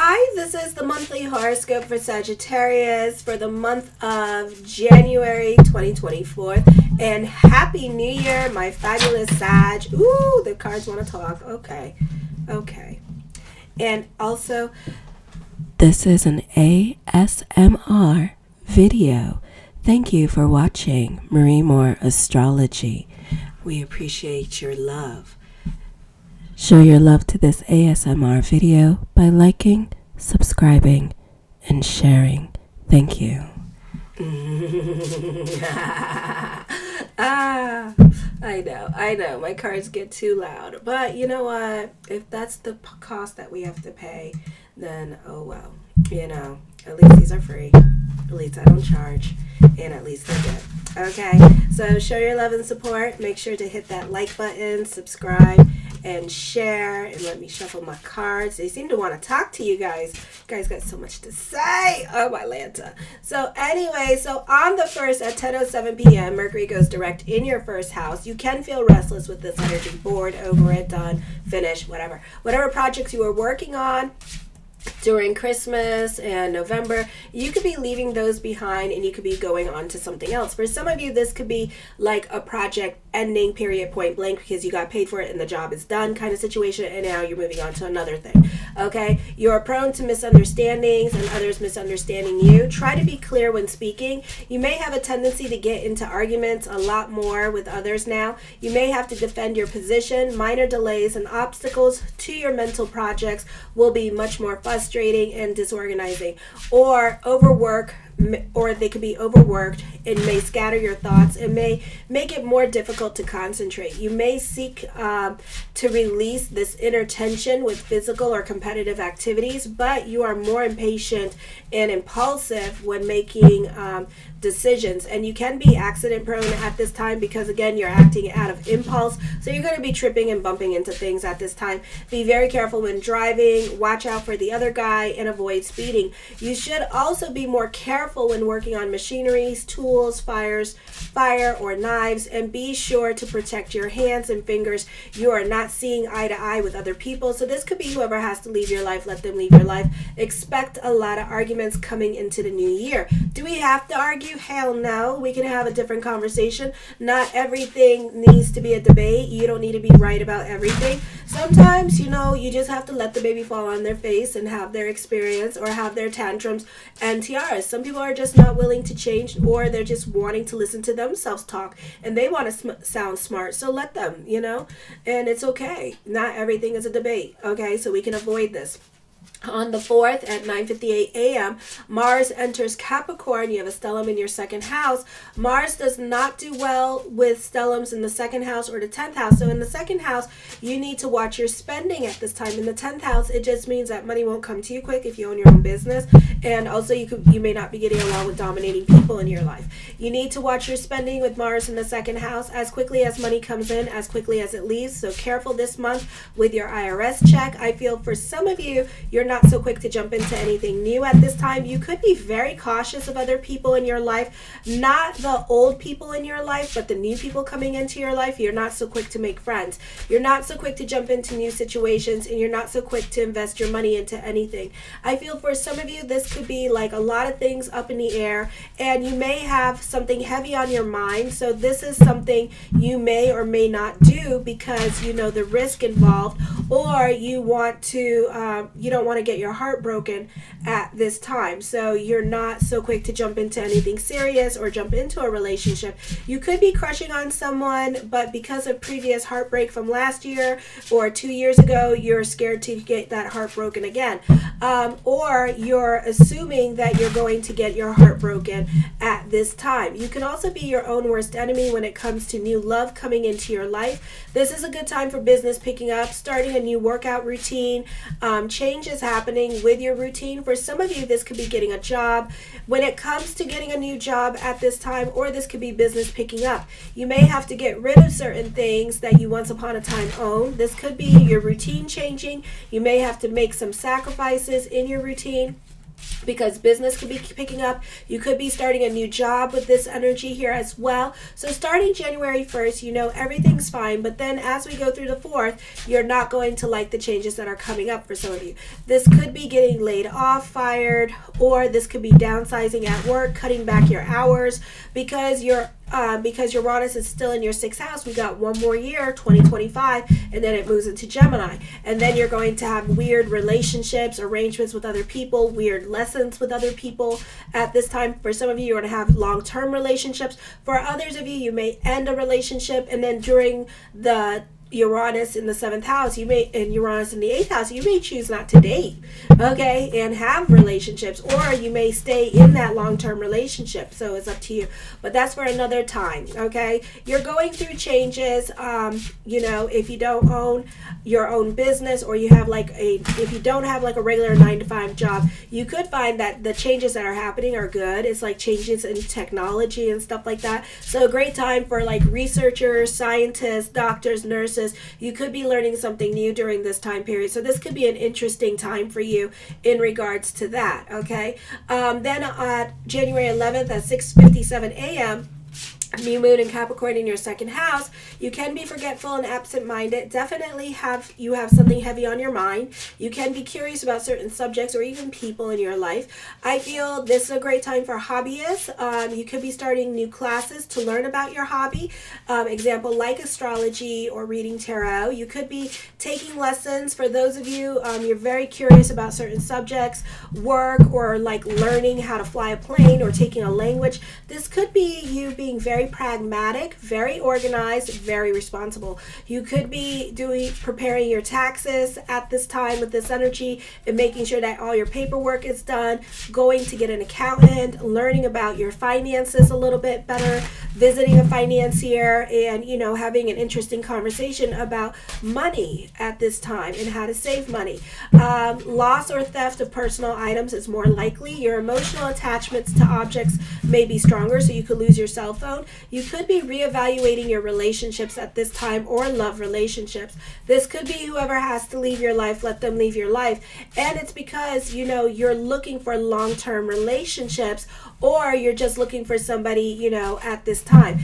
Hi, this is the monthly horoscope for Sagittarius for the month of January 2024. And Happy New Year, my fabulous Sag. Ooh, the cards want to talk. Okay. And also, this is an ASMR video. Thank you for watching Astrology. We appreciate your love. Show your love to this ASMR video by liking, subscribing, and sharing. Thank you. I know, my cards get too loud. But you know what? If that's the cost that we have to pay, then oh well. At least these are free. At least I don't charge. And at least they're good. Okay? So show your love and support. Make sure to hit that like button, subscribe, and share. And let me shuffle my cards. They seem to want to talk to you guys. You guys got so much to say. Oh, my Lanta. So anyway, on the 1st at 10:07 p.m., Mercury goes direct in your first house. You can feel restless with this energy. Bored, over it, done, finished, whatever. Whatever projects you were working on during Christmas and November, you could be leaving those behind and you could be going on to something else. For some of you, this could be like a project ending, period, point blank, because you got paid for it and the job is done kind of situation, and now you're moving on to another thing. Okay? You're prone to misunderstandings and others misunderstanding you. Try to be clear when speaking. You may have a tendency to get into arguments a lot more with others now. You may have to defend your position. Minor delays and obstacles to your mental projects will be much more frustrating and disorganizing, or they could be overworked. It may scatter your thoughts. It may make it more difficult to concentrate. You may seek to release this inner tension with physical or competitive activities, but you are more impatient and impulsive when making decisions, and you can be accident prone at this time because, again, you're acting out of impulse, so you're going to be tripping and bumping into things at this time. Be very careful when driving. Watch out for the other guy and avoid speeding. You should also be more careful when working on machineries, tools, fire or knives, and be sure to protect your hands and fingers. You are not seeing eye to eye with other people, so this could be whoever has to leave your life. Let them leave your life. Expect a lot of arguments coming into the new year. Do we have to argue? Hell no. We can have a different conversation. Not everything needs to be a debate. You don't need to be right about everything. Sometimes, you just have to let the baby fall on their face and have their experience, or have their tantrums and tiaras. Some people are just not willing to change, or they're just wanting to listen to themselves talk, and they want to sound smart. So let them, and it's okay. Not everything is a debate. Okay, so we can avoid this. On the 4th at 9:58 a.m., Mars enters Capricorn. You have a stellium in your second house. Mars does not do well with stelliums in the second house or the 10th house. So in the second house, you need to watch your spending at this time. In the 10th house, it just means that money won't come to you quick if you own your own business. And also you may not be getting along with dominating people in your life. You need to watch your spending with Mars in the second house. As quickly as money comes in, as quickly as it leaves. So careful this month with your IRS check. I feel for some of you, you're not so quick to jump into anything new at this time. You could be very cautious of other people in your life, not the old people in your life, but the new people coming into your life. You're not so quick to make friends. You're not so quick to jump into new situations, and you're not so quick to invest your money into anything. I feel for some of you, this could be like a lot of things up in the air, and you may have something heavy on your mind. So this is something you may or may not do because the risk involved, or you don't want to get your heart broken at this time. So you're not so quick to jump into anything serious or jump into a relationship. You could be crushing on someone, but because of previous heartbreak from last year or 2 years ago, you're scared to get that heart broken again. Or you're assuming that you're going to get your heart broken at this time. You can also be your own worst enemy when it comes to new love coming into your life. This is a good time for business picking up, starting a new workout routine. Change is happening with your routine. For some of you, this could be getting a job. When it comes to getting a new job at this time, or this could be business picking up, you may have to get rid of certain things that you once upon a time owned. This could be your routine changing. You may have to make some sacrifices in your routine. because business could be picking up. You could be starting a new job with this energy here as well. So starting January 1st, you know, everything's fine. But then as we go through the 4th, you're not going to like the changes that are coming up for some of you. This could be getting laid off, fired, or this could be downsizing at work, cutting back your hours because Uranus is still in your 6th house. We got one more year, 2025, and then it moves into Gemini. And then you're going to have weird relationships, arrangements with other people, weird lessons with other people at this time. For some of you, you're going to have long-term relationships. For others of you, you may end a relationship, and then during the Uranus in the 7th house, and Uranus in the 8th house, you may choose not to date, okay, and have relationships, or you may stay in that long-term relationship. So it's up to you. But that's for another time, okay? You're going through changes. You know, if you don't own your own business, or you have if you don't have like a regular 9-to-5 job, you could find that the changes that are happening are good. It's like changes in technology and stuff like that. So a great time for like researchers, scientists, doctors, nurses. You could be learning something new during this time period. So this could be an interesting time for you in regards to that, okay? Then at January 11th at 6:57 a.m., new moon in Capricorn in your 2nd house, you can be forgetful and absent-minded. Definitely have something heavy on your mind. You can be curious about certain subjects or even people in your life. I feel this is a great time for hobbyists. You could be starting new classes to learn about your hobby. Example, like astrology or reading tarot. You could be taking lessons. For those of you, you're very curious about certain subjects, work, or like learning how to fly a plane or taking a language. This could be you being very pragmatic, very organized, very responsible. You could be preparing your taxes at this time with this energy and making sure that all your paperwork is done, going to get an accountant, learning about your finances a little bit better, visiting a financier, and, you know, having an interesting conversation about money at this time and how to save money. Loss or theft of personal items is more likely. Your emotional attachments to objects may be stronger, so you could lose your cell phone. You could be reevaluating your relationships at this time, or love relationships. This could be whoever has to leave your life, let them leave your life. And it's because, you know, you're looking for long-term relationships, or you're just looking for somebody, you know, at this time.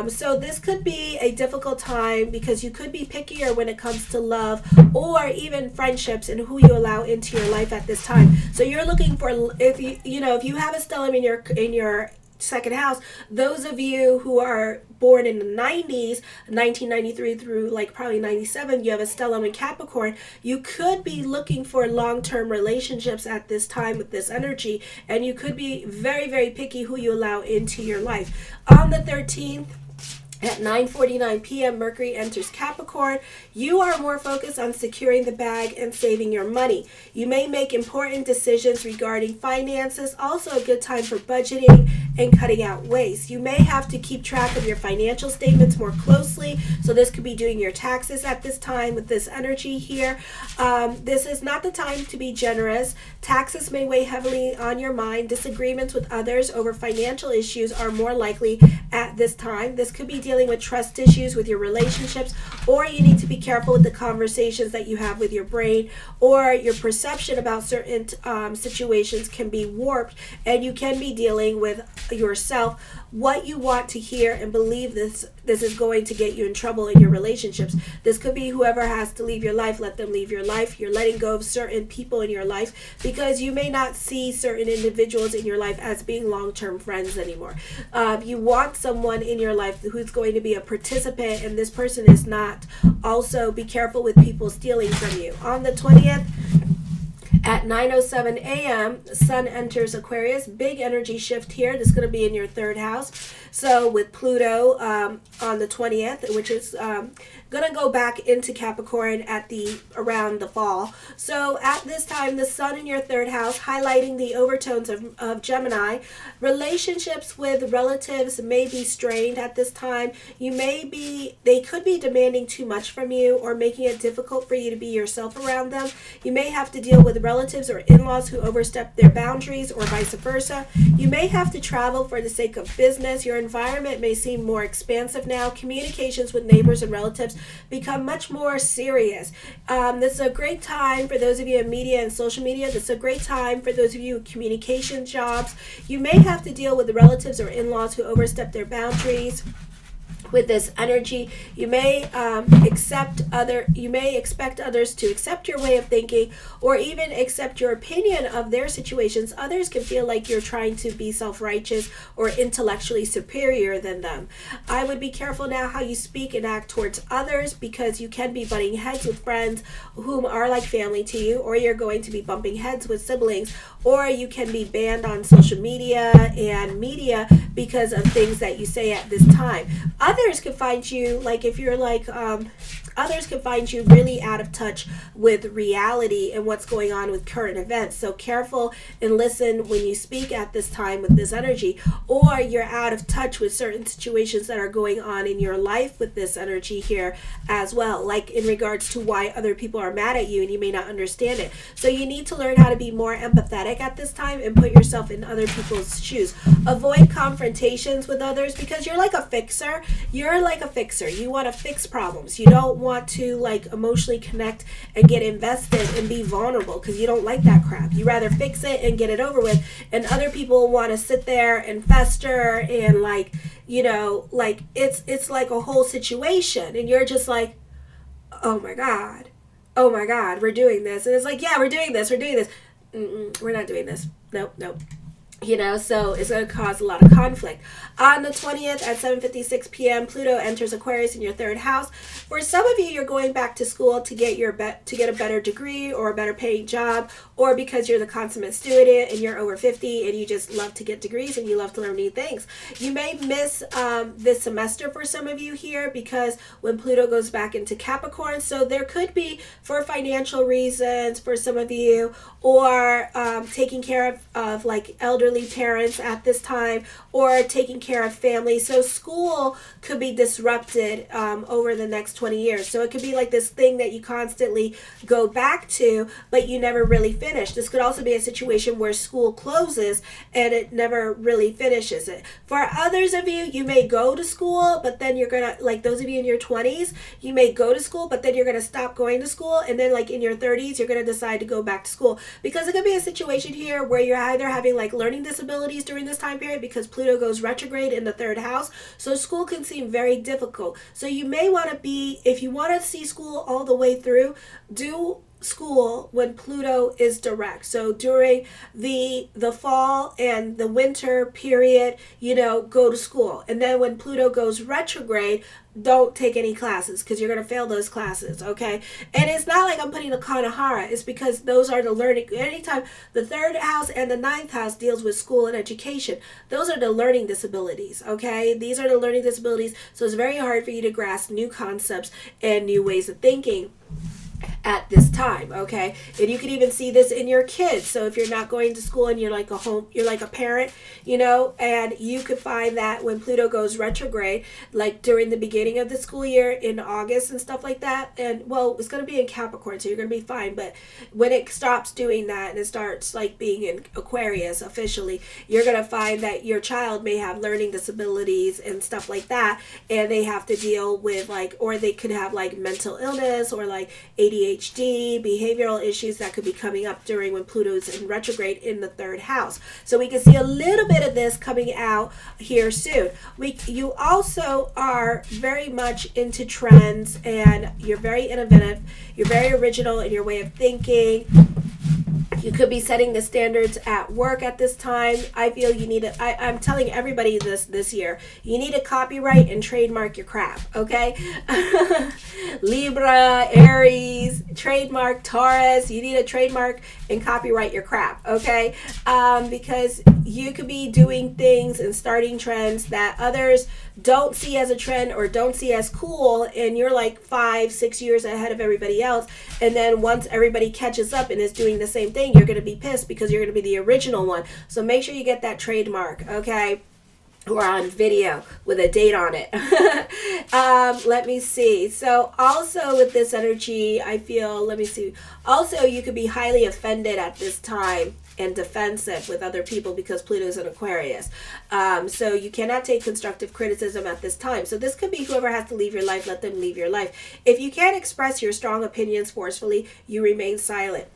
So this could be a difficult time because you could be pickier when it comes to love or even friendships and who you allow into your life at this time. So you're looking for, if you have a stellium in your 2nd house, those of you who are born in the 90s, 1993 through like probably 97, you have a stellium in Capricorn, you could be looking for long-term relationships at this time with this energy, and you could be very, very picky who you allow into your life. On the 13th, at 9:49 p.m., Mercury enters Capricorn. You are more focused on securing the bag and saving your money. You may make important decisions regarding finances. Also a good time for budgeting and cutting out waste. You may have to keep track of your financial statements more closely. So this could be doing your taxes at this time with this energy here. This is not the time to be generous. Taxes may weigh heavily on your mind. Disagreements with others over financial issues are more likely at this time. This could be dealing with trust issues with your relationships, or you need to be careful with the conversations that you have with your brain, or your perception about certain situations can be warped, and you can be dealing with yourself what you want to hear and believe this is going to get you in trouble in your relationships. This could be whoever has to leave your life, let them leave your life. You're letting go of certain people in your life because you may not see certain individuals in your life as being long-term friends anymore. You want someone in your life who's going to be a participant, and this person is not. Also, be careful with people stealing from you. On the 20th, at 9:07 a.m., Sun enters Aquarius. Big energy shift here. This is going to be in your 3rd house. So with Pluto on the 20th, which is going to go back into Capricorn around the fall. So at this time, the Sun in your 3rd house, highlighting the overtones of Gemini. Relationships with relatives may be strained at this time. They could be demanding too much from you or making it difficult for you to be yourself around them. You may have to deal with relatives or in-laws who overstep their boundaries, or vice versa. You may have to travel for the sake of business. Your environment may seem more expansive now. Communications with neighbors and relatives become much more serious. This is a great time for those of you in media and social media. This is a great time for those of you in communication jobs. You may have to deal with the relatives or in-laws who overstep their boundaries. With this energy, you may expect others to accept your way of thinking, or even accept your opinion of their situations. Others can feel like you're trying to be self-righteous or intellectually superior than them. I would be careful now how you speak and act towards others, because you can be butting heads with friends whom are like family to you, or you're going to be bumping heads with siblings, or you can be banned on social media and media because of things that you say at this time. Others can find you, like if you're like, others can find you really out of touch with reality and what's going on with current events. So careful and listen when you speak at this time with this energy, or you're out of touch with certain situations that are going on in your life with this energy here as well, like in regards to why other people are mad at you and you may not understand it. So you need to learn how to be more empathetic at this time and put yourself in other people's shoes. Avoid confrontations with others, because you're like a fixer. You're like a fixer. You want to fix problems. You don't want to like emotionally connect and get invested and be vulnerable, because you don't like that crap. You rather fix it and get it over with. And other people want to sit there and fester and like, you know, like it's like a whole situation, and you're just like, oh my god, we're doing this. And it's like, yeah, we're doing this. We're not doing this. Nope. You know, so it's going to cause a lot of conflict. On the 20th at 7:56 p.m., Pluto enters Aquarius in your third house. For some of you, you're going back to school to get a better degree or a better paying job, or because you're the consummate student and you're over 50 and you just love to get degrees and you love to learn new things. You may miss this semester for some of you here, because when Pluto goes back into Capricorn, so there could be for financial reasons for some of you, or taking care of like elderly parents at this time, or taking care of family. So school could be disrupted over the next 20 years. So it could be like this thing that you constantly go back to, but you never really finish. This could also be a situation where school closes and it never really finishes it. For others of you, you may go to school, but then you're gonna, like those of you in your 20s, you may go to school, but then you're gonna stop going to school, and then like in your 30s, you're gonna decide to go back to school, because it could be a situation here where you're either having like learning disabilities during this time period, because Pluto goes retrograde in the third house. So school can seem very difficult. So you may want to be, if you want to see school all the way through, do school when Pluto is direct. So during the fall and the winter period, you know, go to school. And then when Pluto goes retrograde, don't take any classes, because you're going to fail those classes, okay? And it's not like I'm putting a Kanahara. It's because those are the learning. Anytime the third house and the ninth house deals with school and education, those are the learning disabilities, okay? These are the learning disabilities. So it's very hard for you to grasp new concepts and new ways of thinking at this time, okay? And you can even see this in your kids. So if you're not going to school and you're like a parent, you know, and you could find that when Pluto goes retrograde, like during the beginning of the school year in August and stuff like that, and well, it's going to be in Capricorn, so you're going to be fine, but when it stops doing that and it starts like being in Aquarius officially, you're going to find that your child may have learning disabilities and stuff like that, and they have to deal with like, or they could have like mental illness or like ADHD, behavioral issues that could be coming up during when Pluto's in retrograde in the third house. So we can see a little bit of this coming out here soon. You also are very much into trends, and you're very innovative, you're very original in your way of thinking. You could be setting the standards at work at this time. I feel you need to, I'm telling everybody this year, you need to copyright and trademark your crap, okay? Libra, Aries, trademark, Taurus, you need to trademark and copyright your crap, okay? Because you could be doing things and starting trends that others don't see as a trend or don't see as cool, and you're like 5-6 years ahead of everybody else, and then once everybody catches up and is doing the same thing, you're going to be pissed because you're going to be the original one. So make sure you get that trademark, okay? or on video with a date on it. Let me see. So also with this energy, I feel, let me see. Also, you could be highly offended at this time and defensive with other people because Pluto's in Aquarius. So you cannot take constructive criticism at this time. So this could be whoever has to leave your life, let them leave your life. If you can't express your strong opinions forcefully, you remain silent,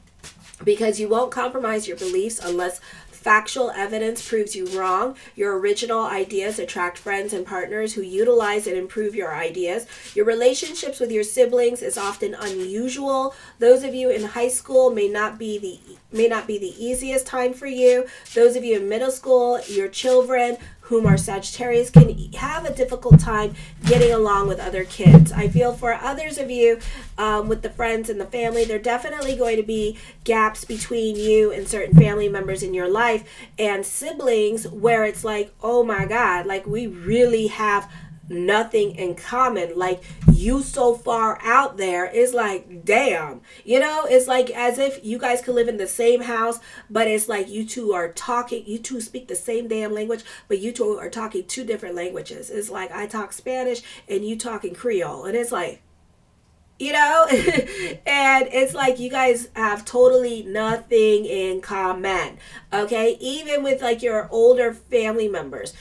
because you won't compromise your beliefs unless factual evidence proves you wrong. Your original ideas attract friends and partners who utilize and improve your ideas. Your relationships with your siblings is often unusual. Those of you in high school may not be the easiest time for you. Those of you in middle school, your children whom are Sagittarius can have a difficult time getting along with other kids. I feel for others of you with the friends and the family, there are definitely going to be gaps between you and certain family members in your life and siblings where it's like, oh my God, like we really have nothing in common. Like you so far out there is like, damn, it's like as if you guys could live in the same house, but it's like you two speak the same damn language, but you two are talking two different languages. It's like I talk Spanish and you talking Creole, and it's like, and it's like you guys have totally nothing in common. Okay, even with like your older family members,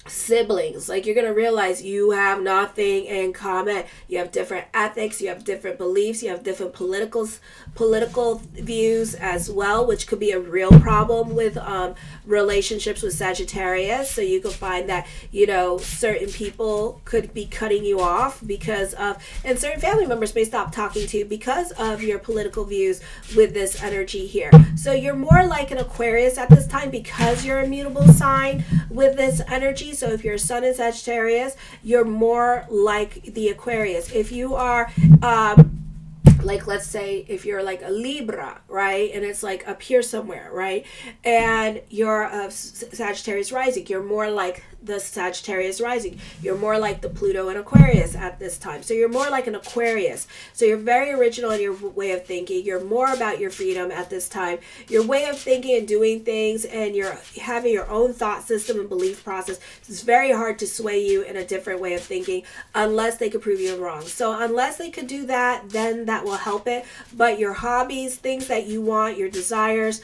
siblings, like you're gonna realize you have nothing in common. You have different ethics, you have different beliefs, you have different political views as well, which could be a real problem with relationships with Sagittarius. So you can find that certain people could be cutting you off because of, and certain family members may stop talking to you because of your political views with this energy here. So you're more like an Aquarius at this time because you're a mutable sign with this energy. So if your sun is Sagittarius, you're more like the Aquarius. If you are like, let's say if you're like a Libra, right, and it's like up here somewhere, right, and you're a Sagittarius rising, you're more like the Sagittarius rising. You're more like the Pluto and Aquarius at this time. So you're more like an Aquarius. So you're very original in your way of thinking. You're more about your freedom at this time. Your way of thinking and doing things, and you're having your own thought system and belief process. It's very hard to sway you in a different way of thinking unless they could prove you wrong. So unless they could do that, then that will help it. But your hobbies, things that you want, your desires,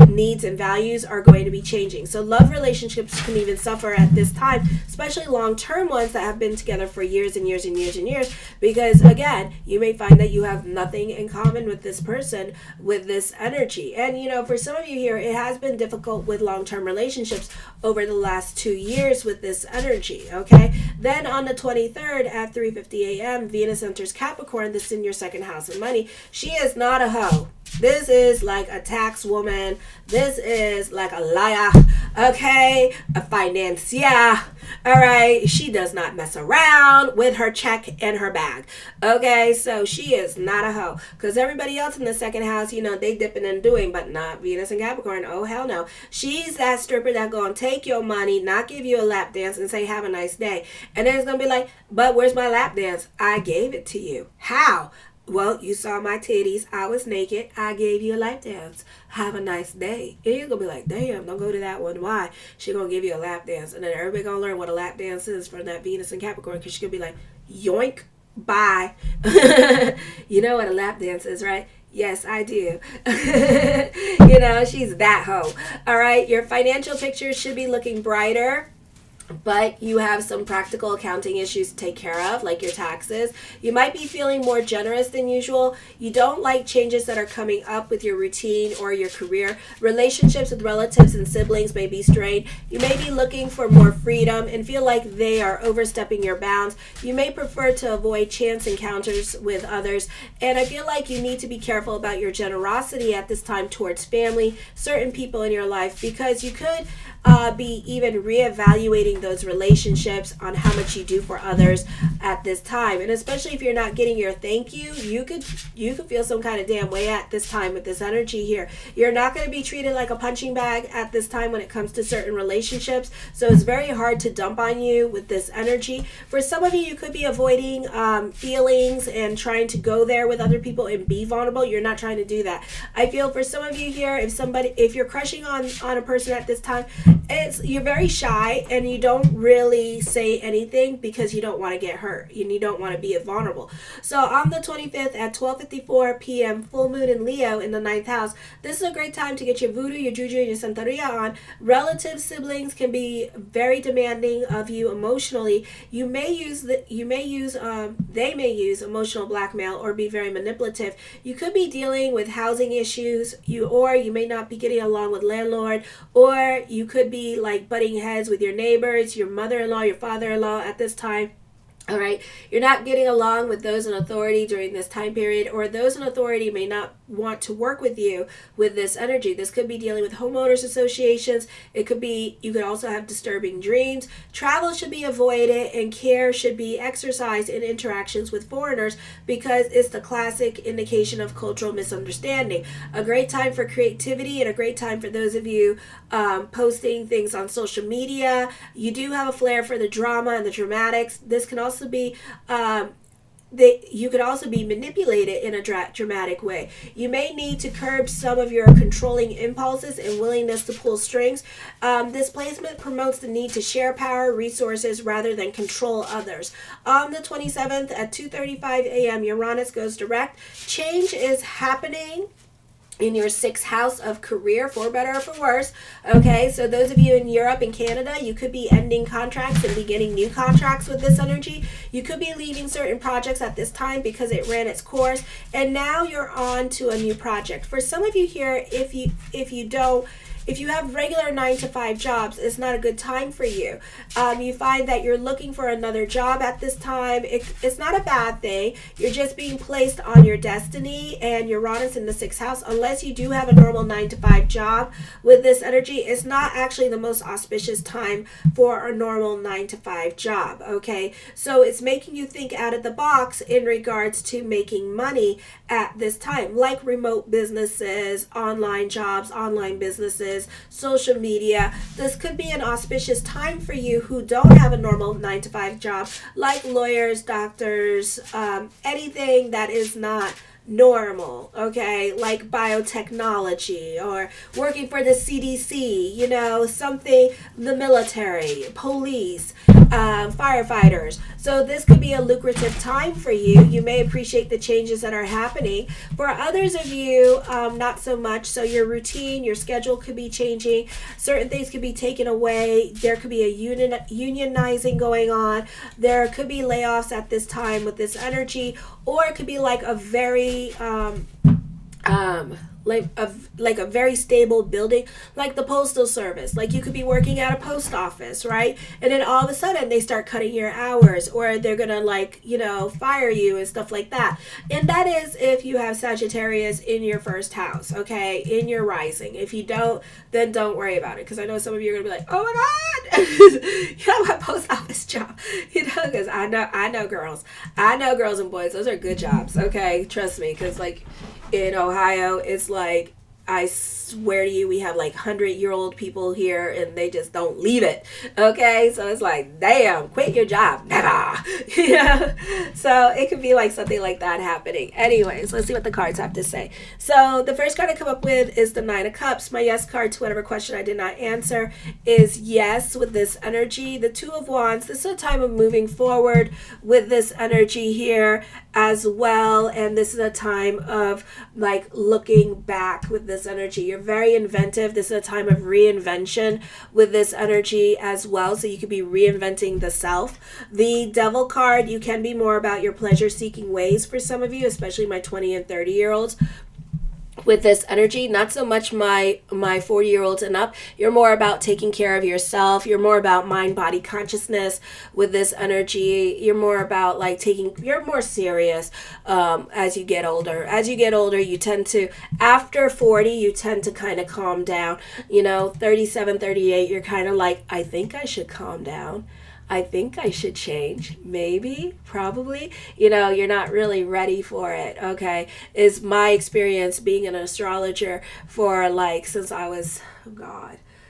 needs and values are going to be changing. So love relationships can even suffer at this time, especially long-term ones that have been together for years and years and years and years, because again, you may find that you have nothing in common with this person with this energy. And for some of you here, it has been difficult with long-term relationships over the last 2 years with this energy. Okay, then on the 23rd at 3:50 a.m. Venus enters Capricorn. This is in your second house of money. She is not a hoe. This is like a tax woman. This is like a liar, okay? A financier, all right? She does not mess around with her check and her bag, okay? So she is not a hoe. Because everybody else in the second house, they dipping and doing, but not Venus and Capricorn. Oh, hell no. She's that stripper that gonna take your money, not give you a lap dance and say, have a nice day. And then it's gonna be like, but where's my lap dance? I gave it to you. How? Well, you saw my titties. I was naked. I gave you a lap dance. Have a nice day. And you're going to be like, damn, don't go to that one. Why? She going to give you a lap dance. And then everybody going to learn what a lap dance is from that Venus and Capricorn, because she going to be like, yoink, bye. You know what a lap dance is, right? Yes, I do. She's that hoe. All right. Your financial picture should be looking brighter, but you have some practical accounting issues to take care of, like your taxes. You might be feeling more generous than usual. You don't like changes that are coming up with your routine or your career. Relationships with relatives and siblings may be strained. You may be looking for more freedom and feel like they are overstepping your bounds. You may prefer to avoid chance encounters with others. And I feel like you need to be careful about your generosity at this time towards family, certain people in your life, because you could be even reevaluating evaluating those relationships on how much you do for others at this time. And especially if you're not getting your thank you, you could feel some kind of damn way at this time with this energy here. You're not going to be treated like a punching bag at this time when it comes to certain relationships. So it's very hard to dump on you with this energy. For some of you, you could be avoiding feelings and trying to go there with other people and be vulnerable. You're not trying to do that. I feel for some of you here, if you're crushing on a person at this time, you're very shy and you don't really say anything because you don't want to get hurt and you don't want to be vulnerable. So on the 25th at 12:54 p.m. full moon in Leo in the 9th house, this is a great time to get your voodoo, your juju, and your santeria on. Relative siblings can be very demanding of you emotionally. They may use emotional blackmail or be very manipulative. You could be dealing with housing issues, you may not be getting along with landlord, or you could be like butting heads with your neighbors, your mother-in-law, your father-in-law at this time. All right, you're not getting along with those in authority during this time period, or those in authority may not want to work with you with this energy. This could be dealing with homeowners associations. You could also have disturbing dreams. Travel should be avoided and care should be exercised in interactions with foreigners because it's the classic indication of cultural misunderstanding. A great time for creativity and a great time for those of you posting things on social media. You do have a flair for the drama and the dramatics. This can also be you could also be manipulated in a dramatic way. You may need to curb some of your controlling impulses and willingness to pull strings. This placement promotes the need to share power, resources, rather than control others. On the 27th at 2:35 a.m., Uranus goes direct. Change is happening in your 6th house of career, for better or for worse. Okay, so those of you in Europe and Canada, you could be ending contracts and beginning new contracts with this energy. You could be leaving certain projects at this time because it ran its course, and now you're on to a new project. For some of you here, if you have regular 9-to-5 jobs, it's not a good time for you. You find that you're looking for another job at this time. It's not a bad thing. You're just being placed on your destiny, and Uranus in the 6th house. Unless you do have a normal 9-to-5 job with this energy, it's not actually the most auspicious time for a normal 9-to-5 job. Okay, so it's making you think out of the box in regards to making money at this time, like remote businesses, online jobs, online businesses, social media. This could be an auspicious time for you who don't have a normal 9-to-5 job, like lawyers, doctors, anything that is not normal, okay, like biotechnology or working for the CDC, something, the military, police, firefighters. So this could be a lucrative time for you. You may appreciate the changes that are happening. For others of you, not so much. So your routine, your schedule could be changing. Certain things could be taken away. There could be a unionizing going on. There could be layoffs at this time with this energy, or it could be like a very like a very stable building, like the postal service. Like you could be working at a post office, right? And then all of a sudden they start cutting your hours, or they're gonna fire you and stuff like that. And that is if you have Sagittarius in your 1st house, okay, in your rising. If you don't, then don't worry about it, because I know some of you are gonna be like, oh my god, you have a post office job, because I know girls and boys, those are good jobs, okay, trust me, because like in Ohio, it's like, I swear to you, we have like 100-year-old people here and they just don't leave it. Okay, so it's like, damn, quit your job, never. So it could be like something like that happening. Anyways, let's see what the cards have to say. So the first card I come up with is the 9 of Cups. My yes card to whatever question I did not answer is yes with this energy. The 2 of Wands, this is a time of moving forward with this energy here as well, and this is a time of like looking back with this energy. You're very inventive. This is a time of reinvention with this energy as well, so you could be reinventing the self. The Devil card, you can be more about your pleasure seeking ways for some of you, especially my 20 and 30-year-olds. with this energy. Not so much my 40-year-olds and up. You're more about taking care of yourself. You're more about mind body consciousness with this energy. You're more about like you're more serious as you get older. As you get older, you tend to, after 40, you tend to kind of calm down. 37, 38, you're kind of like, I think I should calm down. I think I should change. Maybe, probably. You're not really ready for it, okay? Is my experience being an astrologer for like, since I was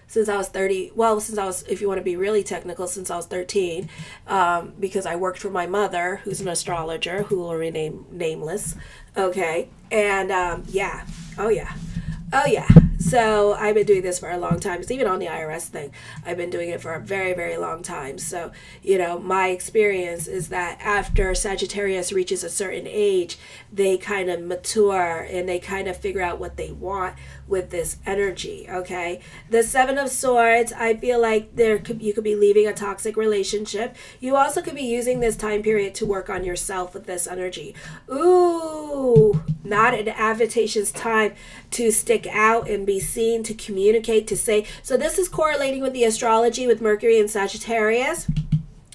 30, well, if you want to be really technical, since I was 13, because I worked for my mother, who's an astrologer, who will remain nameless, okay? And yeah. So I've been doing this for a long time. It's even on the IRS thing. I've been doing it for a very, very long time. So, my experience is that after Sagittarius reaches a certain age, they kind of mature and they kind of figure out what they want with this energy, okay? The Seven of Swords, I feel like you could be leaving a toxic relationship. You also could be using this time period to work on yourself with this energy. Ooh, not an advantageous time to stick out and be seen, to communicate, to say. So this is correlating with the astrology with Mercury and Sagittarius.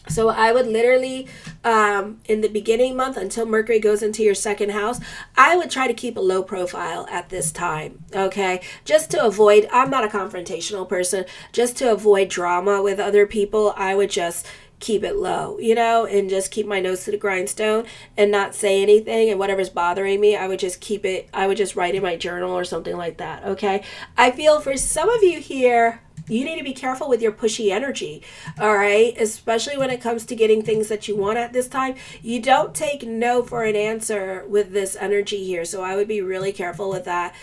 So I would literally, in the beginning month, until Mercury goes into your second house, I would try to keep a low profile at this time, okay? Just to avoid, I'm not a confrontational person, just to avoid drama with other people, I would just keep it low, and just keep my nose to the grindstone and not say anything, and whatever's bothering me, I would just keep it, I would just write in my journal or something like that, okay? I feel for some of you here, you need to be careful with your pushy energy, all right? Especially when it comes to getting things that you want at this time. You don't take no for an answer with this energy here. So I would be really careful with that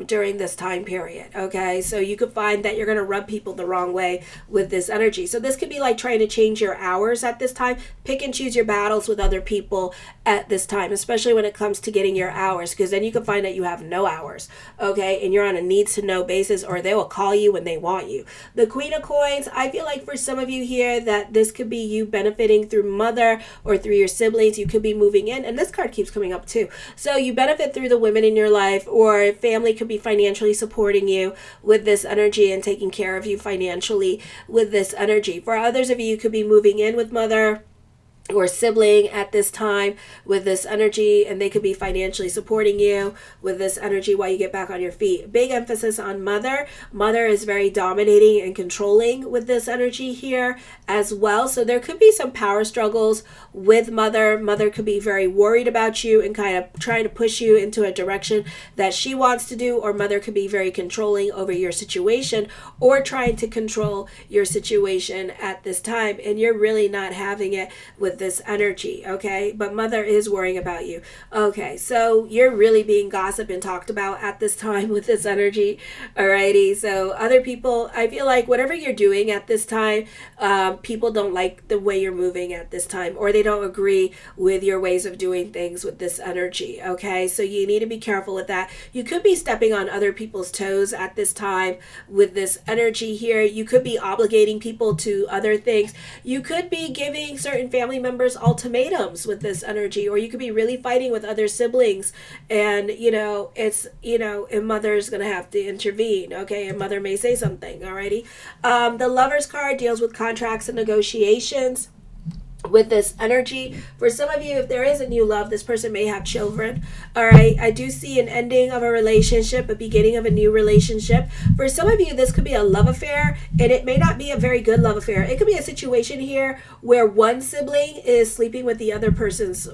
during this time period, okay? So you could find that you're going to rub people the wrong way with this energy. So this could be like trying to change your hours at this time. Pick and choose your battles with other people at this time, especially when it comes to getting your hours, because then you can find that you have no hours, okay? And you're on a needs to know basis, or they will call you when they want you. The Queen of Coins, I feel like for some of you here that this could be you benefiting through mother or through your siblings. You could be moving in, and this card keeps coming up too. So you benefit through the women in your life, or family could be financially supporting you with this energy and taking care of you financially with this energy. For others of you, you could be moving in with mother or sibling at this time with this energy, and they could be financially supporting you with this energy while you get back on your feet. Big emphasis on mother. Mother is very dominating and controlling with this energy here as well. So there could be some power struggles with mother. Mother could be very worried about you and kind of trying to push you into a direction that she wants to do, or mother could be very controlling over your situation or trying to control your situation at this time, and you're really not having it with this energy, okay? But mother is worrying about you. Okay, so you're really being gossiped and talked about at this time with this energy. Alrighty, so other people, I feel like whatever you're doing at this time, people don't like the way you're moving at this time, or they don't agree with your ways of doing things with this energy, okay? So you need to be careful with that. You could be stepping on other people's toes at this time with this energy here. You could be obligating people to other things. You could be giving certain family members ultimatums with this energy, or you could be really fighting with other siblings, and and mother's gonna have to intervene, okay? And mother may say something. Alrighty. The Lover's card deals with contracts and negotiations with this energy. For some of you, if there is a new love, this person may have children. All right, I do see an ending of a relationship, a beginning of a new relationship. For some of you, this could be a love affair, and it may not be a very good love affair. It could be a situation here where one sibling is sleeping with the other person's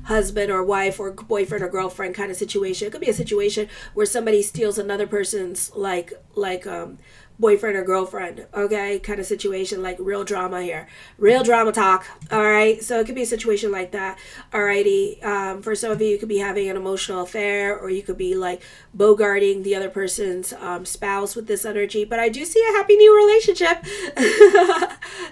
husband or wife or boyfriend or girlfriend kind of situation. It could be a situation where somebody steals another person's boyfriend or girlfriend, okay, kind of situation, like real drama here, real drama talk. All right, so it could be a situation like that. Alrighty. For some of you, you could be having an emotional affair, or you could be like bogarting the other person's spouse with this energy. But I do see a happy new relationship.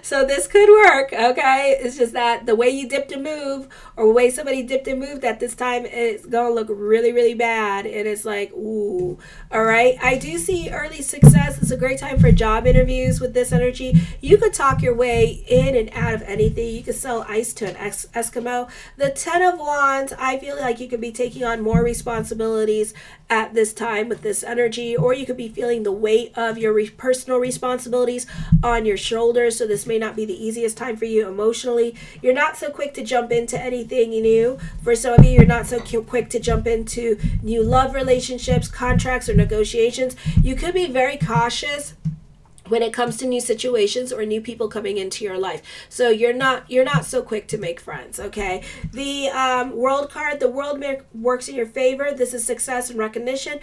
So this could work, okay? It's just that the way you dipped and moved, or the way somebody dipped and moved at this time, it's gonna look really, really bad. And it's like, ooh. All right, I do see early success. It's a great great time for job interviews with this energy. You could talk your way in and out of anything. You could sell ice to an Eskimo. The 10 of Wands, I feel like you could be taking on more responsibilities at this time with this energy, or you could be feeling the weight of your personal responsibilities on your shoulders. So this may not be the easiest time for you emotionally. You're not so quick to jump into anything new. For some of you, you're not so quick to jump into new love relationships, contracts, or negotiations. You could be very cautious when it comes to new situations or new people coming into your life. So you're not so quick to make friends, okay? The world card, the world works in your favor. This is success and recognition.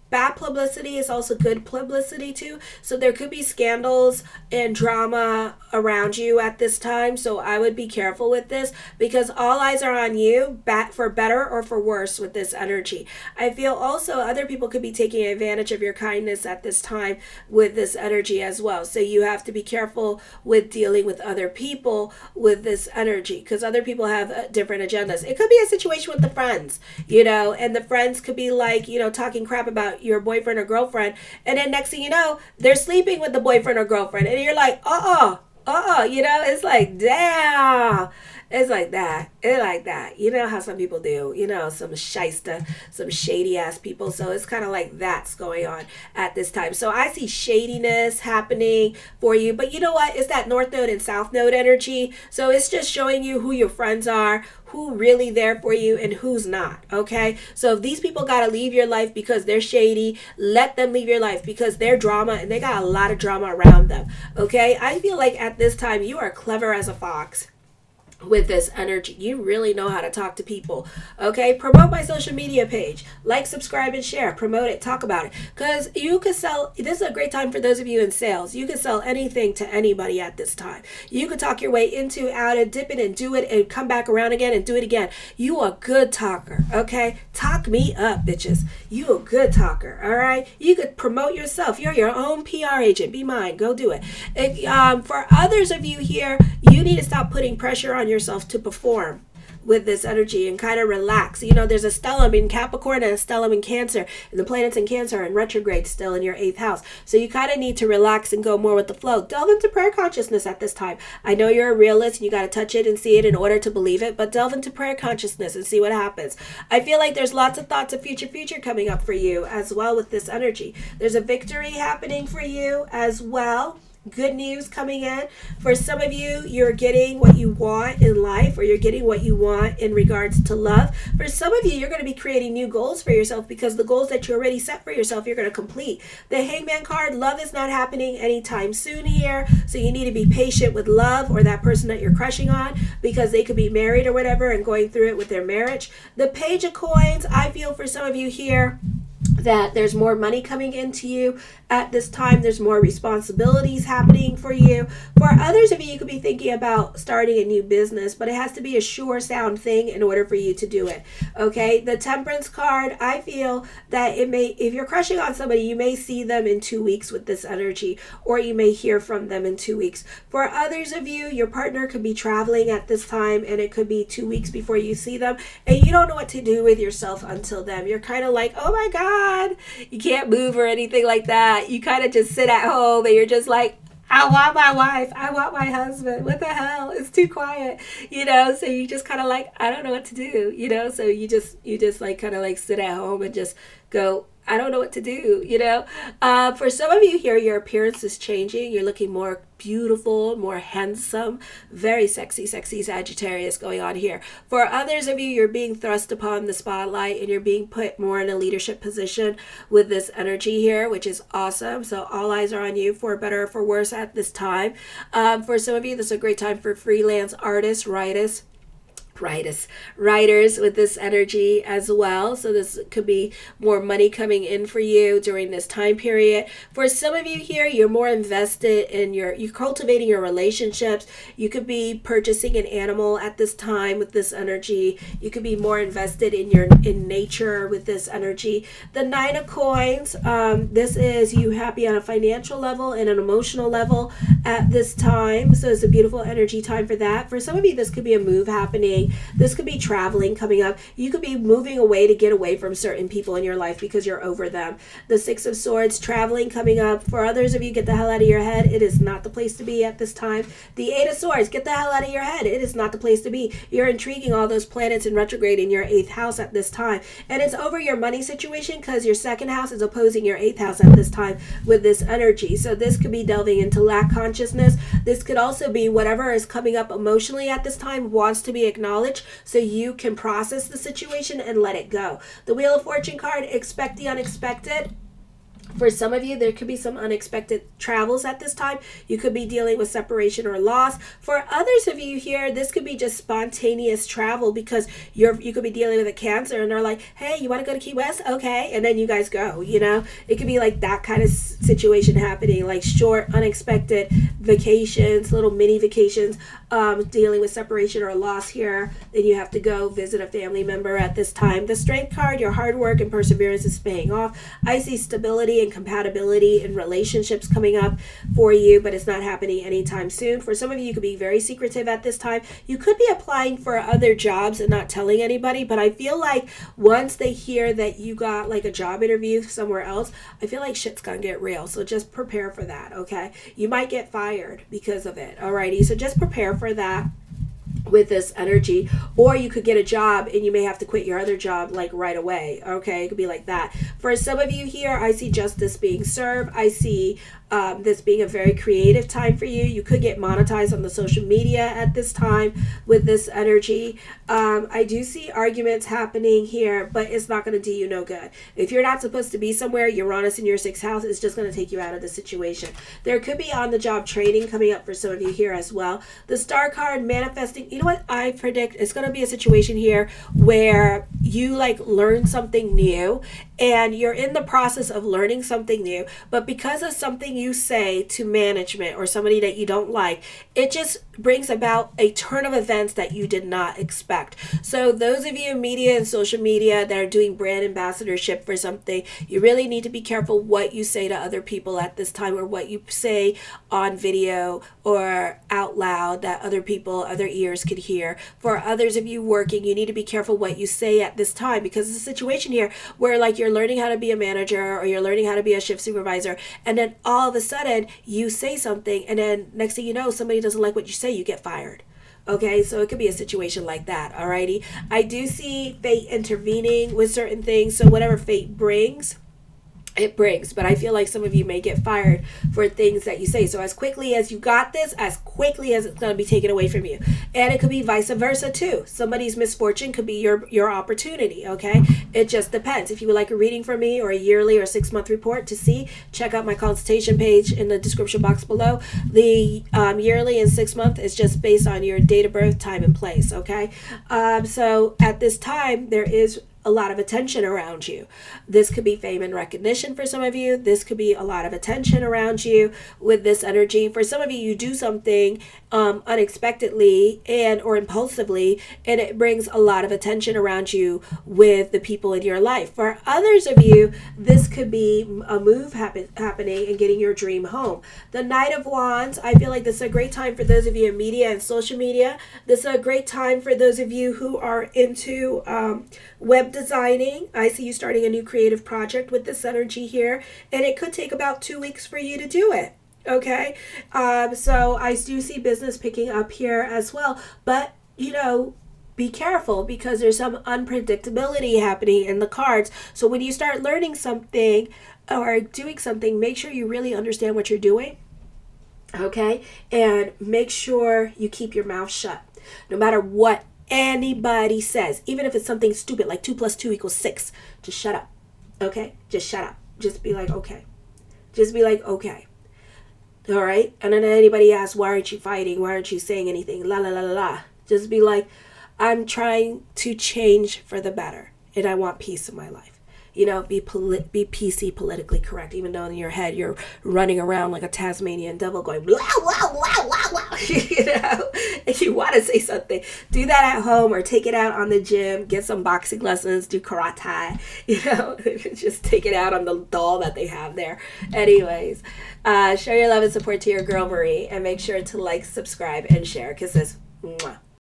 Bad publicity is also good publicity too. So there could be scandals and drama around you at this time. So I would be careful with this, because all eyes are on you, for better or for worse with this energy. I feel also other people could be taking advantage of your kindness at this time with this energy as well. So you have to be careful with dealing with other people with this energy, because other people have different agendas. It could be a situation with the friends, and the friends could be like, talking crap about your boyfriend or girlfriend, and then next thing you know, they're sleeping with the boyfriend or girlfriend, and you're like, it's like, damn. It's like that. You know how some people do, some shyster, some shady ass people. So it's kind of like that's going on at this time. So I see shadiness happening for you. But you know what? It's that North Node and South Node energy. So it's just showing you who your friends are, who really there for you, and who's not. Okay? So if these people got to leave your life because they're shady, let them leave your life, because they're drama and they got a lot of drama around them. Okay? I feel like at this time you are clever as a fox with this energy. You really know how to talk to people. Okay, promote my social media page, like, subscribe, and share. Promote it, talk about it, because you could sell. This is a great time for those of you in sales. You could sell anything to anybody at this time. You could talk your way into, out, and dip it and do it and come back around again and do it again. You a good talker. Okay, talk me up, bitches. You a good talker. All right, you could promote yourself. You're your own PR agent. Be mine. Go do it. For others of you here, you need to stop putting pressure on yourself to perform with this energy and kind of relax. There's a stellium in Capricorn and a stellium in Cancer, and the planets in Cancer are in retrograde still in your 8th house. So you kind of need to relax and go more with the flow. Delve into prayer consciousness at this time. I know you're a realist and you got to touch it and see it in order to believe it, but delve into prayer consciousness and see what happens. I feel like there's lots of thoughts of future coming up for you as well with this energy. There's a victory happening for you as well. Good news coming in. For some of you, you're getting what you want in life, or you're getting what you want in regards to love. For some of you, you're going to be creating new goals for yourself, because the goals that you already set for yourself, you're going to complete. The Hangman card, love is not happening anytime soon here. So you need to be patient with love, or that person that you're crushing on, because they could be married or whatever and going through it with their marriage. The Page of Coins, I feel for some of you here that there's more money coming into you at this time. There's more responsibilities happening for you. For others of you, you could be thinking about starting a new business, but it has to be a sure, sound thing in order for you to do it. Okay, the Temperance card, I feel that if you're crushing on somebody, you may see them in 2 weeks with this energy, or you may hear from them in 2 weeks. For others of you, your partner could be traveling at this time, and it could be 2 weeks before you see them, and you don't know what to do with yourself until then. You're kind of like, oh my God, you can't move or anything like that. You kind of just sit at home and you're just like, I want my wife, I want my husband, what the hell, it's too quiet, so you just kind of like, I don't know what to do, so you just like kind of like sit at home and just go, I don't know what to do, For some of you here, your appearance is changing. You're looking more beautiful, more handsome, very sexy Sagittarius going on here. For others of you, you're being thrust upon the spotlight and you're being put more in a leadership position with this energy here, which is awesome. So all eyes are on you, for better or for worse at this time. For some of you, this is a great time for freelance artists, writers with this energy as well. So this could be more money coming in for you during this time period. For some of you here, you're more invested in you're cultivating your relationships. You could be purchasing an animal at this time with this energy. You could be more invested in nature with this energy. The Nine of Coins, this is you happy on a financial level and an emotional level at this time. So it's a beautiful energy time for that. For some of you, this could be a move happening Marie. This could be traveling coming up. You could be moving away to get away from certain people in your life because you're over them. The Six of Swords, traveling coming up. For others of you, get the hell out of your head. It is not the place to be at this time. The Eight of Swords, get the hell out of your head. It is not the place to be. You're intriguing all those planets in retrograde in your 8th house at this time. And it's over your money situation because your 2nd house is opposing your 8th house at this time with this energy. So this could be delving into lack consciousness. This could also be whatever is coming up emotionally at this time wants to be acknowledged so you can process the situation and let it go. The Wheel of Fortune card, expect the unexpected. For some of you, there could be some unexpected travels at this time. You could be dealing with separation or loss. For others of you here, this could be just spontaneous travel because you could be dealing with a Cancer and they're like, hey, you want to go to Key West? Okay. And then you guys go, you know. It could be like that kind of situation happening, like short, unexpected vacations, little mini vacations, dealing with separation or loss here. Then you have to go visit a family member at this time. The Strength card, your hard work and perseverance is paying off. I see stability and compatibility in relationships coming up for you, but it's not happening anytime soon. For some of you could be very secretive at this time. You could be applying for other jobs and not telling anybody, but I feel like once they hear that you got like a job interview somewhere else, I feel like shit's gonna get real. So just prepare for that, okay? You might get fired because of it, alrighty? So just prepare for that with this energy. Or you could get a job and you may have to quit your other job like right away, okay? It could be like that. For some of you here, I see justice being served. I see this being a very creative time for you. You could get monetized on the social media at this time with this energy. I do see arguments happening here, but it's not going to do you no good. If you're not supposed to be somewhere, Uranus in your 6th house is just going to take you out of the situation. There could be on-the-job training coming up for some of you here as well. The Star card, manifesting. You know what I predict? It's going to be a situation here where you like learn something new and you're in the process of learning something new, but because of something you say to management or somebody that you don't like, it just brings about a turn of events that you did not expect. So those of you in media and social media that are doing brand ambassadorship for something, you really need to be careful what you say to other people at this time, or what you say on video or out loud that other people, other ears could hear. For others of you working, you need to be careful what you say at this time, because it's a situation here where like you're learning how to be a manager or you're learning how to be a shift supervisor, and then all of a sudden you say something, and then next thing you know, somebody doesn't like what you say, you get fired. Okay, so it could be a situation like that. Alrighty, I do see fate intervening with certain things, so whatever fate brings, it brings, but I feel like some of you may get fired for things that you say. So as quickly as you got this, as quickly as it's going to be taken away from you. And it could be vice versa too. Somebody's misfortune could be your opportunity, okay? It just depends. If you would like a reading from me or a yearly or 6-month report to see, check out my consultation page in the description box below. The yearly and 6-month is just based on your date of birth, time, and place, okay? So at this time, there is a lot of attention around you. This could be fame and recognition for some of you. This could be a lot of attention around you with this energy. For some of you, you do something unexpectedly and or impulsively, and it brings a lot of attention around you with the people in your life. For others of you, this could be a move happening and getting your dream home. The Knight of Wands, I feel like this is a great time for those of you in media and social media. This is a great time for those of you who are into web designing. I see you starting a new creative project with this energy here, and it could take about 2 weeks for you to do it. Okay, so I do see business picking up here as well, but you know, be careful because there's some unpredictability happening in the cards. So when you start learning something or doing something, make sure you really understand what you're doing, okay? And make sure you keep your mouth shut, no matter what anybody says, even if it's something stupid like 2 + 2 = 6. Just shut up, okay? Just shut up. Just be like, okay. Just be like, okay. All right? And then anybody asks, why aren't you fighting? Why aren't you saying anything? La, la, la, la, la. Just be like, I'm trying to change for the better, and I want peace in my life. You know, be PC, politically correct, even though in your head you're running around like a Tasmanian devil going, blah, blah, blah, blah, blah. You know, if you want to say something, do that at home or take it out on the gym, get some boxing lessons, do karate, you know, just take it out on the doll that they have there. Anyways, show your love and support to your girl Marie, and make sure to like, subscribe, and share, kisses. Mwah.